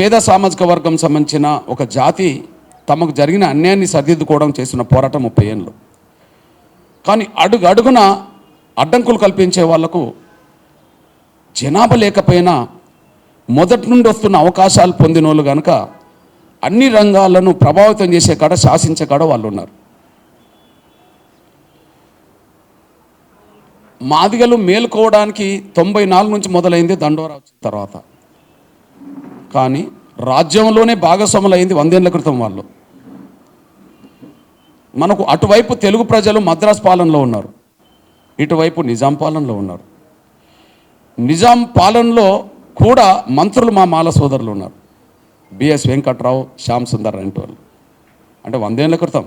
పేద సామాజిక వర్గం సంబంధించిన ఒక జాతి తమకు జరిగిన అన్యాయాన్ని సరిదిద్దుకోవడం చేస్తున్న పోరాటం 30 ఏళ్ళు. కానీ అడుగున అడ్డంకులు కల్పించే వాళ్లకు జనాభా లేకపోయినా మొదటి నుండి వస్తున్న అవకాశాలు పొందిన వాళ్ళు కనుక అన్ని రంగాలను ప్రభావితం చేసే కాడ శాసించే కాడ వాళ్ళు ఉన్నారు. మాదిగలు మేలుకోవడానికి 94 నుంచి మొదలైంది దండోరా వచ్చిన తర్వాత. కానీ రాజ్యంలోనే భాగస్వాములైంది 100 ఏళ్ల క్రితం వాళ్ళు. మనకు అటువైపు తెలుగు ప్రజలు మద్రాస్ పాలనలో ఉన్నారు, ఇటువైపు నిజాం పాలనలో ఉన్నారు. నిజాం పాలనలో కూడా మంత్రులు మా మాల సోదరులు ఉన్నారు, బిఎస్ వెంకట్రావు, శ్యామ్ సుందర్ అంటే వాళ్ళు, అంటే 100 ఏళ్ల క్రితం.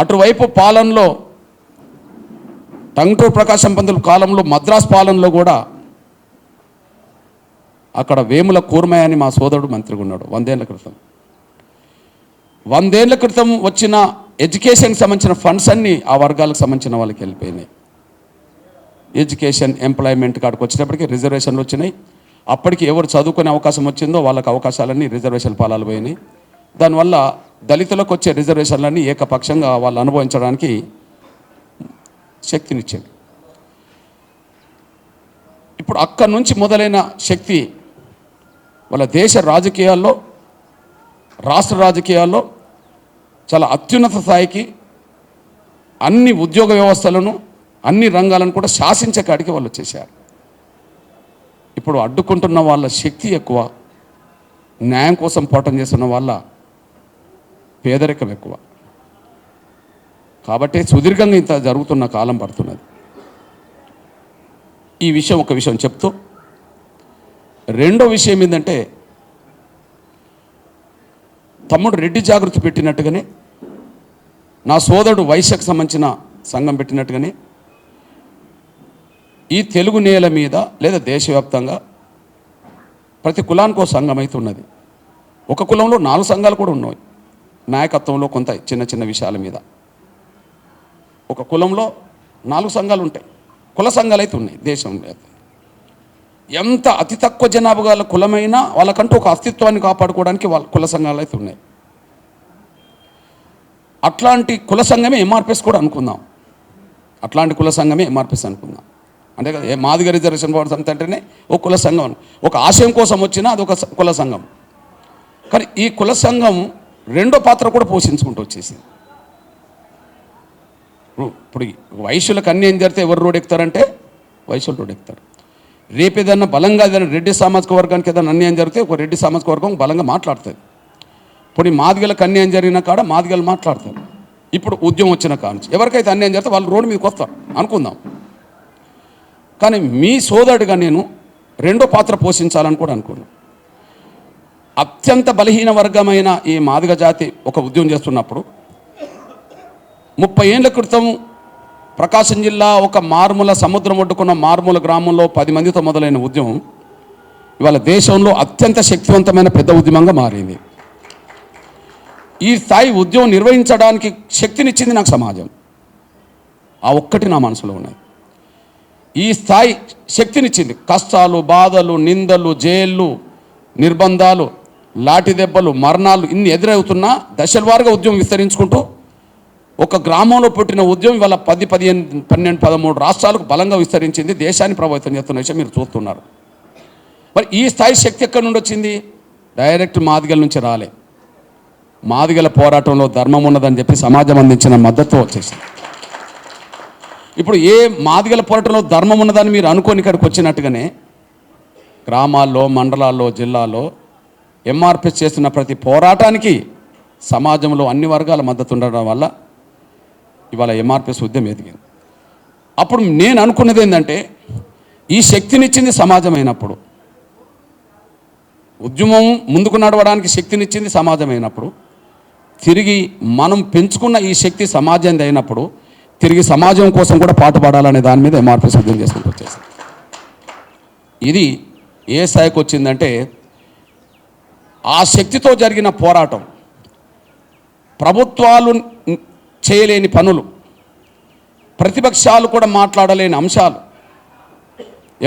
అటువైపు పాలనలో టంగుటూరి ప్రకాశం పంతులు కాలంలో మద్రాస్ పాలనలో కూడా అక్కడ వేముల కూర్మయ్య అని మా సోదరుడు మంత్రిగా ఉన్నాడు 100 ఏళ్ల క్రితం. 100 ఏళ్ల క్రితం వచ్చిన ఎడ్యుకేషన్కి సంబంధించిన ఫండ్స్ అన్నీ ఆ వర్గాలకు సంబంధించిన వాళ్ళకి వెళ్ళిపోయినాయి. ఎడ్యుకేషన్, ఎంప్లాయ్మెంట్ కాడికి వచ్చేటప్పటికి రిజర్వేషన్లు వచ్చినాయి. అప్పటికి ఎవరు చదువుకునే అవకాశం వచ్చిందో వాళ్ళకి అవకాశాలన్నీ రిజర్వేషన్ పాలాలు పోయినాయి. దానివల్ల దళితులకు వచ్చే రిజర్వేషన్లన్నీ ఏకపక్షంగా వాళ్ళు అనుభవించడానికి శక్తినిచ్చేది. ఇప్పుడు అక్కడి నుంచి మొదలైన శక్తి వాళ్ళ దేశ రాజకీయాల్లో, రాష్ట్ర రాజకీయాల్లో చాలా అత్యున్నత స్థాయికి అన్ని ఉద్యోగ వ్యవస్థలను, అన్ని రంగాలను కూడా శాసించే కాడికి వాళ్ళు వచ్చేసారు. ఇప్పుడు అడ్డుకుంటున్న వాళ్ళ శక్తి ఎక్కువ, న్యాయం కోసం పోరాటం చేస్తున్న వాళ్ళ పేదరికం ఎక్కువ. కాబట్టి సుదీర్ఘంగా ఇంత జరుగుతున్న కాలం పడుతున్నది. ఈ విషయం ఒక విషయం చెప్తూ, రెండో విషయం ఏంటంటే తమ్ముడు రెడ్డి జాగృతి పెట్టినట్టుగానే, నా సోదరుడు వైశ్యకు సంబంధించిన సంఘం పెట్టినట్టుగానే ఈ తెలుగు నేల మీద లేదా దేశవ్యాప్తంగా ప్రతి కులానికి ఒక సంఘం అయితే ఉన్నది. ఒక కులంలో 4 సంఘాలు కూడా ఉన్నాయి నాయకత్వంలో కొంత చిన్న చిన్న విషయాల మీద. ఒక కులంలో 4 సంఘాలు ఉంటాయి, కుల సంఘాలు అయితే ఉన్నాయి దేశంలో. ఎంత అతి తక్కువ జనాభా గల కులమైనా వాళ్ళకంటూ ఒక అస్తిత్వాన్ని కాపాడుకోవడానికి వాళ్ళ కుల సంఘాలు అయితే ఉన్నాయి. అట్లాంటి కుల సంఘమే ఎంఆర్పిఎస్ కూడా అనుకుందాం. అట్లాంటి కుల సంఘమే ఎంఆర్పిఎస్ అనుకుందాం. అంతే కదా, మాదిగ రిజర్వేషన్ బోర్డు అంటేనే ఒక కుల సంఘం, ఒక ఆశయం కోసం వచ్చినా అది ఒక కుల సంఘం. కానీ ఈ కుల సంఘం రెండో పాత్ర కూడా పోషించుకుంటూ వచ్చేసింది. ఇప్పుడు వైశ్యులకు అన్యాయం జరిగితే ఎవరు రోడ్ ఎక్కుతారంటే వైశ్యులు రోడ్ ఎక్కుతారు. రేపు ఏదన్నా బలంగా ఏదైనా రెడ్డి సామాజిక వర్గానికి ఏదైనా అన్యాయం జరిగితే ఒక రెడ్డి సామాజిక వర్గం బలంగా మాట్లాడుతుంది. ఇప్పుడు మాదిగలకు అన్యాయం జరిగిన కాడ మాదిగలు మాట్లాడతారు. ఇప్పుడు ఉద్యమం వచ్చిన కాడ నుంచి ఎవరికైతే అన్యాయం జరిగితే వాళ్ళు రోడ్డు మీదకి వస్తారు అనుకుందాం. కానీ మీ సోదరుడిగా నేను రెండో పాత్ర పోషించాలని కూడా అనుకున్నాను. అత్యంత బలహీన వర్గమైన ఈ మాదిగ జాతి ఒక ఉద్యమం చేస్తున్నప్పుడు 30 ఏళ్ల క్రితం ప్రకాశం జిల్లా ఒక మారుమూల సముద్రం ఒడ్డుకున్న మారుమూల గ్రామంలో 10 మందితో మొదలైన ఉద్యమం ఇవాళ దేశంలో అత్యంత శక్తివంతమైన పెద్ద ఉద్యమంగా మారింది. ఈ స్థాయి ఉద్యమం నిర్వహించడానికి శక్తినిచ్చింది నాకు సమాజం. ఆ ఒక్కటి నా మనసులో ఉన్నది. ఈ స్థాయి శక్తినిచ్చింది. కష్టాలు, బాధలు, నిందలు, జైళ్ళు, నిర్బంధాలు, లాఠీ దెబ్బలు, మరణాలు ఇన్ని ఎదురవుతున్నా దశల వారీగా ఉద్యమం విస్తరించుకుంటూ ఒక గ్రామంలో పుట్టిన ఉద్యమం ఇవాళ 10, 15, 12, 13 రాష్ట్రాలకు బలంగా విస్తరించింది. దేశాన్ని ప్రభావితం చేస్తున్న విషయం మీరు చూస్తున్నారు. మరి ఈ స్థాయి శక్తి ఎక్కడి నుండి వచ్చింది? డైరెక్ట్ మాదిగల నుంచి రాలే. మాదిగల పోరాటంలో ధర్మం ఉన్నదని చెప్పి సమాజం అందించిన మద్దతు వచ్చేసింది. ఇప్పుడు ఏ మాదిగల పోరాటంలో ధర్మం ఉన్నదని మీరు అనుకోని ఇక్కడికి వచ్చినట్టుగానే గ్రామాల్లో, మండలాల్లో, జిల్లాలో ఎంఆర్పిఎస్ చేస్తున్న ప్రతి పోరాటానికి సమాజంలో అన్ని వర్గాల మద్దతు ఉండడం వల్ల ఇవాళ ఎంఆర్పిఎస్ ఉద్యమం ఎదిగింది. అప్పుడు నేను అనుకున్నది ఏంటంటే ఈ శక్తినిచ్చింది సమాజమైనప్పుడు, ఉద్యమం ముందుకు నడవడానికి శక్తినిచ్చింది సమాజమైనప్పుడు, తిరిగి మనం పెంచుకున్న ఈ శక్తి సమాజం అయినప్పుడు తిరిగి సమాజం కోసం కూడా పాటుపడాలనే దాని మీద ఎంఆర్పిఎస్ ఉద్యమం చేసుకుంటూ వచ్చేసింది. ఇది ఏ స్థాయికి వచ్చిందంటే ఆ శక్తితో జరిగిన పోరాటం, ప్రభుత్వాలు చేయలేని పనులు, ప్రతిపక్షాలు కూడా మాట్లాడలేని అంశాలు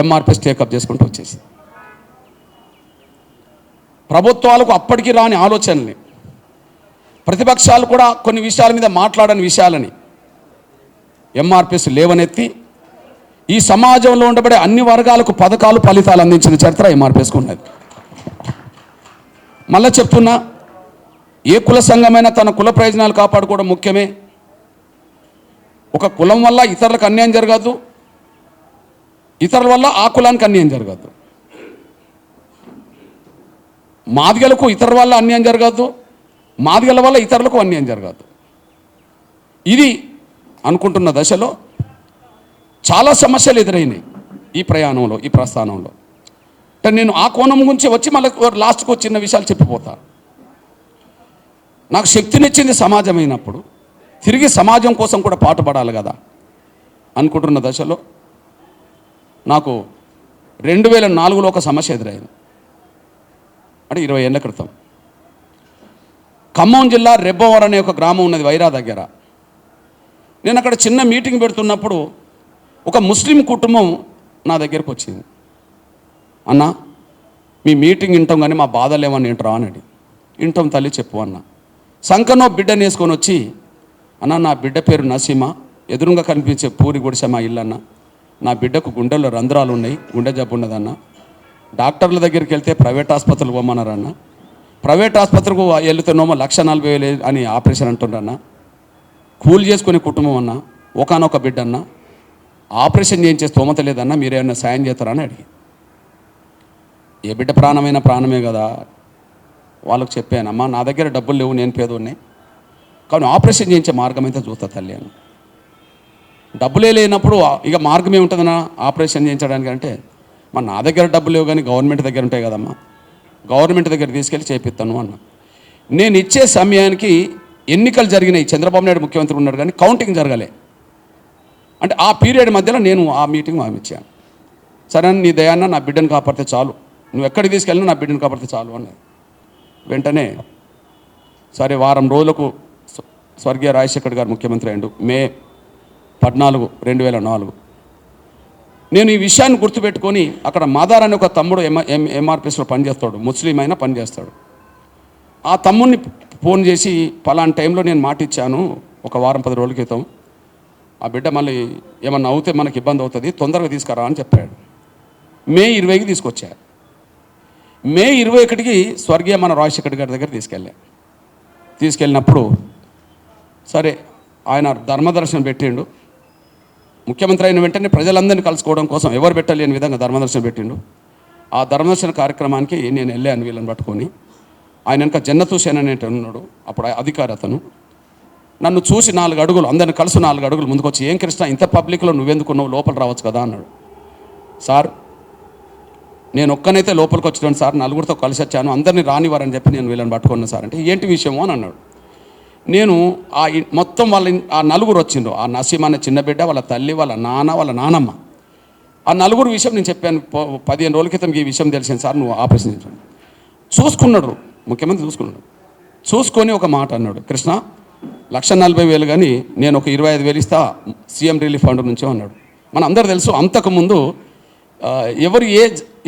ఎంఆర్పిఎస్ టేకప్ చేసుకుంటూ వచ్చేసి ప్రభుత్వాలకు అప్పటికి రాని ఆలోచనల్ని, ప్రతిపక్షాలు కూడా కొన్ని విషయాల మీద మాట్లాడని విషయాలని ఎంఆర్పిఎస్ లేవనెత్తి ఈ సమాజంలో ఉండబడే అన్ని వర్గాలకు పథకాలు ఫలితాలు అందించిన చరిత్ర ఎంఆర్పిఎస్కు ఉన్నది. మళ్ళీ చెప్తున్నా, ఏ కుల సంఘమైనా తన కుల ప్రయోజనాలు కాపాడుకోవడం ముఖ్యమే. ఒక కులం వల్ల ఇతరులకు అన్యాయం జరగద్దు, ఇతరుల వల్ల ఆ కులానికి అన్యాయం జరగద్దు. మాదిగలకు ఇతరుల వల్ల అన్యాయం జరగద్దు, మాదిగల వల్ల ఇతరులకు అన్యాయం జరగద్దు. ఇది అనుకుంటున్న దశలో చాలా సమస్యలు ఎదురైనాయి ఈ ప్రయాణంలో, ఈ ప్రస్థానంలో. అంటే నేను ఆ కోణం గురించి వచ్చి మళ్ళీ లాస్ట్కు చిన్న విషయాలు చెప్పిపోతా. నాకు శక్తినిచ్చింది సమాజం అయినప్పుడు తిరిగి సమాజం కోసం కూడా పాటుపడాలి కదా అనుకుంటున్న దశలో నాకు 2004లో ఒక సమస్య ఎదురైంది. అంటే 20 ఏళ్ళ క్రితం ఖమ్మం జిల్లా రెబ్బవరం అనే ఒక గ్రామం ఉన్నది వైరా దగ్గర. నేను అక్కడ చిన్న మీటింగ్ పెడుతున్నప్పుడు ఒక ముస్లిం కుటుంబం నా దగ్గరకు వచ్చింది. అన్న, మీ మీటింగ్ వింటాం కానీ మా బాధలు ఏమన్నా ఏంట్రా అని. వింటాం తల్లి, చెప్పు అన్న. సంకనో బిడ్డని వేసుకొని వచ్చి, అన్న నా బిడ్డ పేరు నసీమా, ఎదురుగా కనిపించే పూరి గుడిసె మా ఇల్లు అన్న. నా బిడ్డకు గుండెల్లో రంధ్రాలు ఉన్నాయి, గుండె జబ్బు ఉన్నదన్న. డాక్టర్ల దగ్గరికి వెళ్తే ప్రైవేట్ ఆసుపత్రులకు పోమన్నారన్న. ప్రైవేట్ ఆసుపత్రికి వెళ్తేనేమో 1,40,000 అని ఆపరేషన్ అంటున్నారన్న. కూలి చేసుకునే కుటుంబం అన్న, ఒకనొక బిడ్డ అన్న, ఆపరేషన్ చేయించే స్తోమత లేదన్న, మీరేమన్నా సాయం చేస్తారా అని అడిగి. ఏ బిడ్డ ప్రాణమైనా ప్రాణమే కదా. వాళ్ళకి చెప్పానమ్మా, నా దగ్గర డబ్బులు లేవు, నేను పేదోడిని, కానీ ఆపరేషన్ చేయించే మార్గం అయితే చూస్తా తల్లి అని. డబ్బులే లేనప్పుడు ఇక మార్గం ఏముంటుందన్నా ఆపరేషన్ చేయించడానికి అంటే, మరి నా దగ్గర డబ్బులు లేవు కానీ గవర్నమెంట్ దగ్గర ఉంటాయి కదమ్మా, గవర్నమెంట్ దగ్గర తీసుకెళ్ళి చేపిస్తాను అన్న. నేను ఇచ్చే సమయానికి ఎన్నికలు జరిగినాయి, చంద్రబాబు నాయుడు ముఖ్యమంత్రి ఉన్నాడు కానీ కౌంటింగ్ జరగలే. అంటే ఆ పీరియడ్ మధ్యలో నేను ఆ మీటింగ్ ఇచ్చాను. సరే నీ దయాన్న నా బిడ్డను కాపాడితే చాలు, నువ్వు ఎక్కడికి తీసుకెళ్ళినా నా బిడ్డను కాపాడితే చాలు అన్నది. వెంటనే సరే వారం రోజులకు స్వర్గీయ రాజశేఖర్ గారు ముఖ్యమంత్రి అయ్యిండు. మే 14, 2004. నేను ఈ విషయాన్ని గుర్తుపెట్టుకొని అక్కడ మాదార్ అనే ఒక తమ్ముడు ఎంఆర్పిఎస్లో పనిచేస్తాడు, ముస్లిం అయినా పనిచేస్తాడు. ఆ తమ్ముడిని ఫోన్ చేసి పలానా టైంలో నేను మాట ఇచ్చాను ఒక వారం 10 రోజుల క్రితం, ఆ బిడ్డ మళ్ళీ ఏమన్నా అవుతే మనకి ఇబ్బంది అవుతుంది, తొందరగా తీసుకురా అని చెప్పాడు. మే 20కి తీసుకొచ్చారు. మే 21కి స్వర్గీయ మన రాజశేఖర్ గారి దగ్గర తీసుకెళ్ళినప్పుడు సరే ఆయన ధర్మదర్శనం పెట్టిండు. ముఖ్యమంత్రి అయిన వెంటనే ప్రజలందరినీ కలుసుకోవడం కోసం ఎవరు పెట్టలేని విధంగా ధర్మదర్శనం పెట్టిండు. ఆ ధర్మదర్శన కార్యక్రమానికి నేను వెళ్ళాను వీళ్ళని పట్టుకొని. ఆయన వెనక జన్నత్ హుసేన్ అనేటి ఉన్నాడు, అప్పుడు అధికారి అతను. నన్ను చూసి 4 అడుగులు, అందరిని కలిసి 4 అడుగులు ముందుకు వచ్చి, ఏం కృష్ణ ఇంత పబ్లిక్లో నువ్వెందుకున్నావు, లోపల రావచ్చు కదా అన్నాడు. సార్ నేను ఒక్కనైతే లోపలికి వచ్చాను సార్, 4గురితో కలిసి వచ్చాను, అందరినీ రానివారని చెప్పి నేను వీళ్ళని పట్టుకున్నాను సార్ అంటే, ఏంటి విషయమో అని అన్నాడు. నేను మొత్తం వాళ్ళ ఆ 4 వచ్చిండ్రు. ఆ నసీం అనే చిన్న బిడ్డ, వాళ్ళ తల్లి, వాళ్ళ నాన్న, వాళ్ళ నానమ్మ. ఆ 4 విషయం నేను చెప్పాను. 15 రోజుల క్రితం ఈ విషయం తెలిసింది సార్, నువ్వు ఆపరేషన్ చేశాను. చూసుకున్నాడు ముఖ్యమంత్రి, చూసుకొని ఒక మాట అన్నాడు, కృష్ణ 1,40,000 కానీ నేను ఒక 25,000 ఇస్తా సీఎం రిలీఫ్ ఫండ్ నుంచి అన్నాడు. మన అందరూ తెలుసు, అంతకుముందు ఎవరు ఏ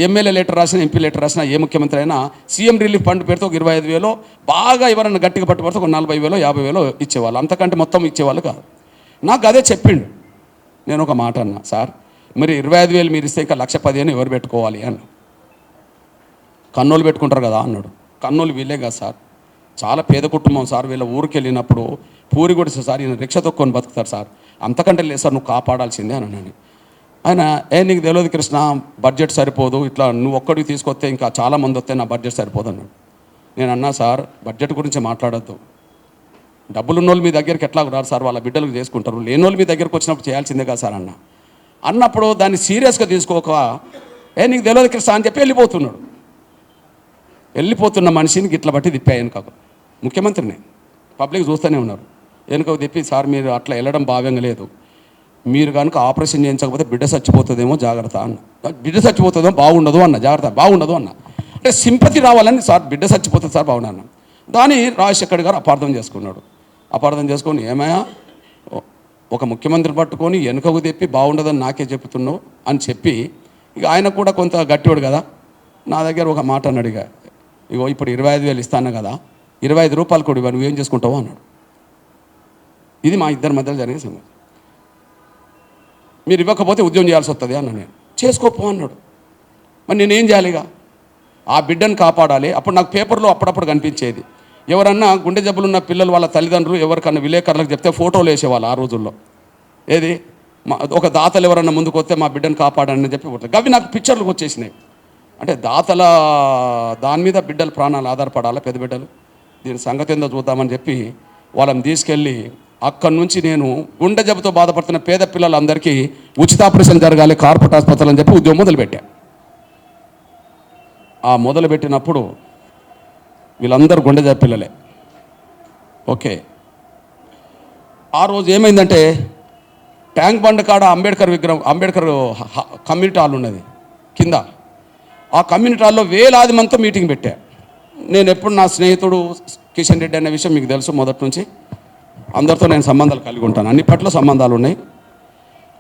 ఎమ్మెల్యే లెటర్ రాసినా, ఎంపీ లెటర్ రాసినా, ఏ ముఖ్యమంత్రి అయినా సీఎం రిలీఫ్ ఫండ్ పెడితే ఒక 25,000, బాగా ఎవరైనా గట్టిగా పట్టుబడితే ఒక 40,000, 50,000 ఇచ్చేవాళ్ళు, అంతకంటే మొత్తం ఇచ్చేవాళ్ళు కాదు. నాకు అదే చెప్పిండు. నేను ఒక మాట అన్నా, సార్ మరి 25,000 మీరు ఇస్తే ఇంకా 1,10,000 ఎవరు పెట్టుకోవాలి అన్న. కన్నోళ్ళు పెట్టుకుంటారు కదా అన్నాడు. కన్నోళ్ళు వీళ్ళే కదా సార్, చాలా పేద కుటుంబం సార్, వీళ్ళ ఊరికి వెళ్ళినప్పుడు పూరి గుడిసె సార్, ఈయన రిక్ష తొక్కొని బతుకుతారు సార్, అంతకంటే లేదు సార్, నువ్వు కాపాడాల్సిందే అని అన్నాను. ఆయన నీకు తెలియదు కృష్ణ, బడ్జెట్ సరిపోదు, ఇట్లా నువ్వు ఒక్కడికి తీసుకొస్తే ఇంకా చాలామంది వస్తే నా బడ్జెట్ సరిపోదు అన్నాడు. నేను అన్నా, సార్ బడ్జెట్ గురించి మాట్లాడద్దు, డబ్బులున్నోళ్ళు మీ దగ్గరికి ఎట్లా రారు సార్, వాళ్ళ బిడ్డలకు చేసుకుంటారు, లేనోళ్ళు మీ దగ్గరకు వచ్చినప్పుడు చేయాల్సిందే కదా సార్ అన్నప్పుడు దాన్ని సీరియస్గా తీసుకోక నీకు తెలియదు కృష్ణ అని చెప్పి వెళ్ళిపోతున్న మనిషిని గిట్ల బట్టి తిప్పాయను కాదు. ముఖ్యమంత్రిని పబ్లిక్ చూస్తూనే ఉన్నారు. వెనుక తిప్పి, సార్ మీరు అట్లా వెళ్ళడం భావ్యంగా లేదు, మీరు కనుక ఆపరేషన్ చేయించకపోతే బిడ్డ చచ్చిపోతుందేమో జాగ్రత్త అన్న. బిడ్డ చచ్చిపోతుందేమో బాగుండదు అన్న, జాగ్రత్త బాగుండదు అన్న. అంటే సింపతి రావాలని, సార్ బిడ్డ చచ్చిపోతుంది సార్ బాగుండన్న. దాన్ని రాజశేఖర్ గారు అపార్థం చేసుకున్నాడు. అపార్థం చేసుకొని, ఏమయ్యా ఒక ముఖ్యమంత్రిని పట్టుకొని వెనుకకు తెప్పి బాగుండదని నాకే చెప్తున్నావు అని చెప్పి, ఇక ఆయన కూడా కొంత గట్టివాడు కదా, నా దగ్గర ఒక మాట అన్నాడు. ఇక ఇగో ఇప్పుడు 25,000 ఇస్తాను కదా, 25 రూపాయలు కూడా ఇవ్వ, నువ్వేం చేసుకుంటావు అన్నాడు. ఇది మా ఇద్దరి మధ్యలో జరిగిన సంగతి. మీరు ఇవ్వకపోతే ఉద్యోగం చేయాల్సి వస్తుంది అన్న. నేను చేసుకోపో అన్నాడు. మరి నేనేం చేయాలిగా? ఆ బిడ్డను కాపాడాలి. అప్పుడు నాకు పేపర్లో అప్పుడప్పుడు కనిపించేది, ఎవరన్నా గుండె జబ్బులున్న పిల్లలు వాళ్ళ తల్లిదండ్రులు ఎవరికన్నా విలేకరులకు చెప్తే ఫోటోలు వేసేవాళ్ళు ఆ రోజుల్లో. ఏది ఒక దాతలు ఎవరన్నా ముందుకు వస్తే మా బిడ్డను కాపాడని చెప్పి అవి నాకు పిక్చర్లకు వచ్చేసినాయి. అంటే దాతల దాని మీద బిడ్డల ప్రాణాలు ఆధారపడాలి, పెద్ద బిడ్డలు. దీని సంగతి ఏందో చూద్దామని చెప్పి వాళ్ళని తీసుకెళ్ళి అక్కడి నుంచి నేను గుండె జబ్బుతో బాధపడుతున్న పేద పిల్లలందరికీ ఉచిత ఆపరేషన్ జరగాలి కార్పొరేట్ ఆసుపత్రులు అని చెప్పి ఉద్యోగం మొదలుపెట్టా. ఆ మొదలుపెట్టినప్పుడు వీళ్ళందరూ గుండె జబ్బు పిల్లలే. ఓకే, ఆ రోజు ఏమైందంటే ట్యాంక్ బండ్ కాడ అంబేద్కర్ విగ్రహం, అంబేద్కర్ కమ్యూనిటీ హాల్ ఉన్నది కింద. ఆ కమ్యూనిటీ హాల్లో వేలాది మందితో మీటింగ్ పెట్టా. నేను ఎప్పుడు నా స్నేహితుడు కిషన్ రెడ్డి అనే విషయం మీకు తెలుసు, మొదటి నుంచి అందరితో నేను సంబంధాలు కలిగి ఉంటాను, అన్ని పట్ల సంబంధాలు ఉన్నాయి.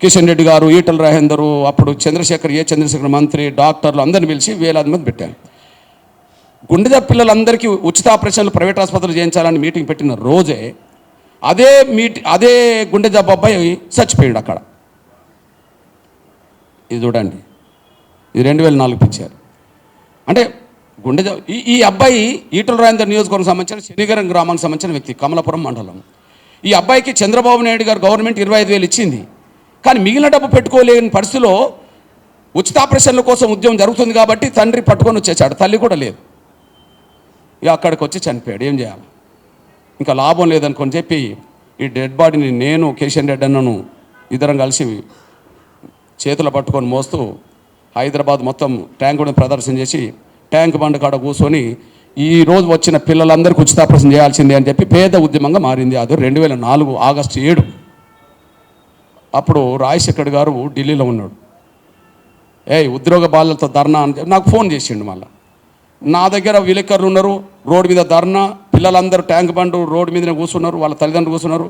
కిషన్ రెడ్డి గారు, ఈటల రాజేందరు, అప్పుడు చంద్రశేఖర్ మంత్రి, డాక్టర్లు అందరిని పిలిచి వేలాది మంది పెట్టాను. గుండె జబ్బు పిల్లలందరికీ ఉచిత ఆపరేషన్లు ప్రైవేట్ ఆసుపత్రులు చేయించాలని మీటింగ్ పెట్టిన రోజే అదే గుండె జబ్బు అబ్బాయి చచ్చిపోయాడు అక్కడ. ఇది చూడండి, ఇది 2004 పిక్చర్. అంటే గుండె జబ్బు ఈ అబ్బాయి ఈటల రాజేందర్ నియోజకవర్గం సంబంధించిన శనిగరం గ్రామానికి సంబంధించిన వ్యక్తి, కమలాపురం మండలం. ఈ అబ్బాయికి చంద్రబాబు నాయుడు గారు గవర్నమెంట్ 25,000 ఇచ్చింది. కానీ మిగిలిన డబ్బు పెట్టుకోలేని పరిస్థితిలో ఉచిత ఆపరేషన్ల కోసం ఉద్యమం జరుగుతుంది కాబట్టి తండ్రి పట్టుకొని వచ్చేసాడు, తల్లి కూడా లేదు. ఇక అక్కడికి వచ్చి చనిపోయాడు. ఏం చేయాలి, ఇంకా లాభం లేదనుకొని చెప్పి ఈ డెడ్ బాడీని నేను కిషన్ రెడ్డి అన్నను ఇద్దరం కలిసి చేతులు పట్టుకొని మోస్తూ హైదరాబాద్ మొత్తం ట్యాంక్ కూడా ప్రదర్శన చేసి ట్యాంక్ బండ్ కాడ కూర్చొని ఈరోజు వచ్చిన పిల్లలందరికీ ఉచిత ఆపరేషన్ చేయాల్సిందే అని చెప్పి పేద ఉద్యమంగా మారింది. అది 2004 ఆగస్టు 7. అప్పుడు రాజశేఖర్ గారు ఢిల్లీలో ఉన్నాడు. ఉద్యోగ బాధ్యతలతో ధర్నా అని చెప్పి నాకు ఫోన్ చేసిండు. మళ్ళీ నా దగ్గర విలేకరులు ఉన్నారు, రోడ్డు మీద ధర్నా, పిల్లలందరూ ట్యాంక్ బండ్ రోడ్డు మీదనే కూర్చున్నారు, వాళ్ళ తల్లిదండ్రులు కూర్చున్నారు.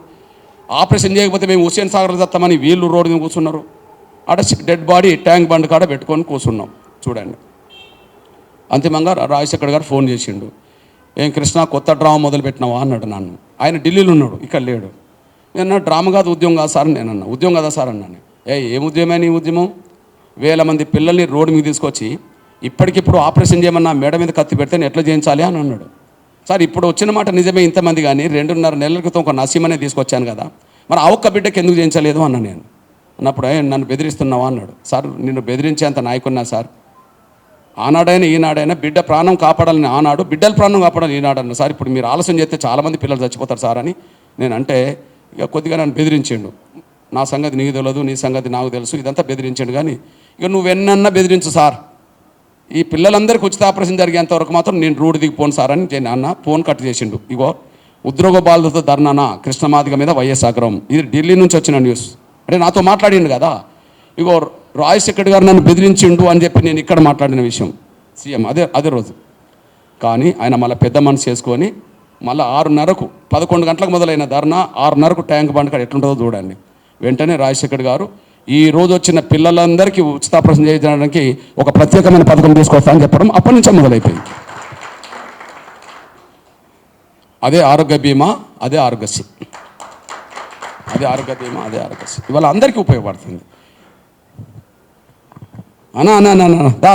ఆపరేషన్ చేయకపోతే మేము హుస్సేన్ సాగర్ తెస్తామని వీళ్ళు రోడ్డు మీద కూర్చున్నారు. అక్కడ డెడ్ బాడీ ట్యాంక్ బండ్ కాడ పెట్టుకొని కూర్చున్నాం. చూడండి, అంతిమంగా రాజశేఖర్ గారు ఫోన్ చేసిండు. ఏం కృష్ణ, కొత్త డ్రామా మొదలు పెట్టినావా అన్నాడు నన్ను. ఆయన ఢిల్లీలో ఉన్నాడు, ఇక్కడ లేడు. నేను డ్రామా కాదు, ఉద్యమం కాదు సార్ నేను అన్నా. ఉద్యమం కదా సార్ అన్నాను. ఏం ఉద్యమమే నీ ఉద్యమం? 1000 మంది పిల్లల్ని రోడ్డు మీద తీసుకొచ్చి ఇప్పటికిప్పుడు ఆపరేషన్ చేయమన్నా మేడ మీద కత్తి పెడితే నేను ఎట్లా చేయించాలి అని అన్నాడు. సార్ ఇప్పుడు వచ్చిన మాట నిజమే, ఇంతమంది కానీ 2.5 నెలల క్రితం ఒక నసీమనే తీసుకొచ్చాను కదా, మరి ఆ ఒక్క బిడ్డకి ఎందుకు చేయించలేదు అన్నా నేను. అన్నప్పుడు నన్ను బెదిరిస్తున్నావా అన్నాడు. సార్ నిన్ను బెదిరించేంత నాయకున్నా సార్, ఆనాడైనా ఈనాడైనా బిడ్డ ప్రాణం కాపాడాలని ఆనాడు, బిడ్డల ప్రాణం కాపాడాలని ఈనాడు అన్న. సార్ ఇప్పుడు మీరు ఆలస్యం చేస్తే చాలామంది పిల్లలు చచ్చిపోతారు సార్ అని నేను అంటే ఇక కొద్దిగా నన్ను బెదిరించిండు. నా సంగతి నీకు తెలియదు, నీ సంగతి నాకు తెలుసు, ఇదంతా బెదిరించాడు. కానీ ఇక నువ్వెన్నన్నా బెదిరించు సార్, ఈ పిల్లలందరికీ ఉచిత ఆపరేషన్ జరిగేంతవరకు మాత్రం నేను రోడ్డు దిగిపోను సార్ అని అన్న. ఫోన్ కట్ చేసిండు. ఇగో ఉద్యోగ బాధ్యతతో ధర్నానా కృష్ణమాదిగ మీద వైఎస్ ఆగ్రహం. ఇది ఢిల్లీ నుంచి వచ్చిన న్యూస్. అంటే నాతో మాట్లాడిండు కదా. ఇగో రాజశేఖర్ గారు నన్ను బెదిరించిండు అని చెప్పి నేను ఇక్కడ మాట్లాడిన విషయం సీఎం అదే రోజు. కానీ ఆయన మళ్ళీ పెద్ద మనసు చేసుకొని మళ్ళీ 6:30కు 11 గంటలకు మొదలైన ధర్నా 6:30కు ట్యాంక్ బండ్ కాడ ఎట్లుంటుందో చూడండి. వెంటనే రాజశేఖర్ గారు ఈ రోజు వచ్చిన పిల్లలందరికీ ఉచిత ఆపరేషన్ చేయడానికి ఒక ప్రత్యేకమైన పథకం తీసుకొస్తా అని చెప్పడం అప్పటి నుంచే మొదలైపోయింది. అదే ఆరోగ్య బీమా, అదే ఆరోగ్యశ్రీ, అదే ఆరోగ్య బీమా, అదే ఆరోగ్యశ్రీ ఇవాళ అందరికీ ఉపయోగపడుతుంది. అన్నా దా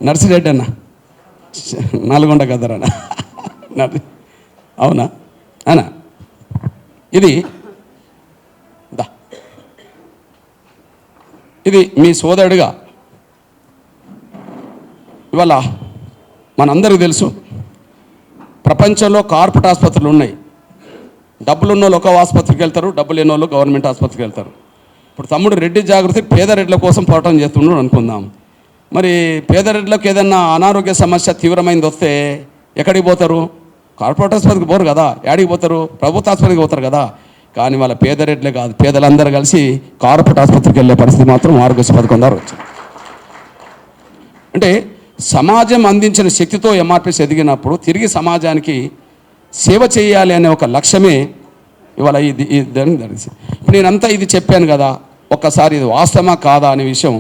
నర్సిరెడ్డి అన్న, నల్గొండ కదరన్నా, అవునా అన్నా, ఇది మీ సోదరుడిగా ఇవాళ మనందరికీ తెలుసు, ప్రపంచంలో కార్పొరేట్ ఆసుపత్రులు ఉన్నాయి. డబ్బులు ఉన్న వాళ్ళు ఒక ఆసుపత్రికి వెళ్తారు, డబ్బులు లేని వాళ్ళు గవర్నమెంట్ ఆసుపత్రికి వెళ్తారు. ఇప్పుడు తమ్ముడు రెడ్డి జాగృతి పేద రెడ్ల కోసం పోరాటం చేస్తున్నాడు అనుకుందాం. మరి పేద రెడ్లకు ఏదన్నా అనారోగ్య సమస్య తీవ్రమైంది వస్తే ఎక్కడికి పోతారు? కార్పొరేట్ ఆసుపత్రికి పోరు కదా, యాడికి పోతారు? ప్రభుత్వ ఆసుపత్రికి పోతారు కదా. కానీ వాళ్ళ పేద రెడ్లే కాదు, పేదలందరూ కలిసి కార్పొరేట్ ఆసుపత్రికి వెళ్ళే పరిస్థితి మాత్రం ఆరోగ్యశ్రీ పథకం ద్వారా వచ్చింది. అంటే సమాజం అందించిన శక్తితో ఎంఆర్పిఎస్ ఎదిగినప్పుడు తిరిగి సమాజానికి సేవ చేయాలి అనే ఒక లక్ష్యమే ఇవాళ ఇది దాన్ని జరిగింది. ఇప్పుడు నేనంతా ఇది చెప్పాను కదా, ఒక్కసారి ఇది వాస్తవమా కాదా అనే విషయం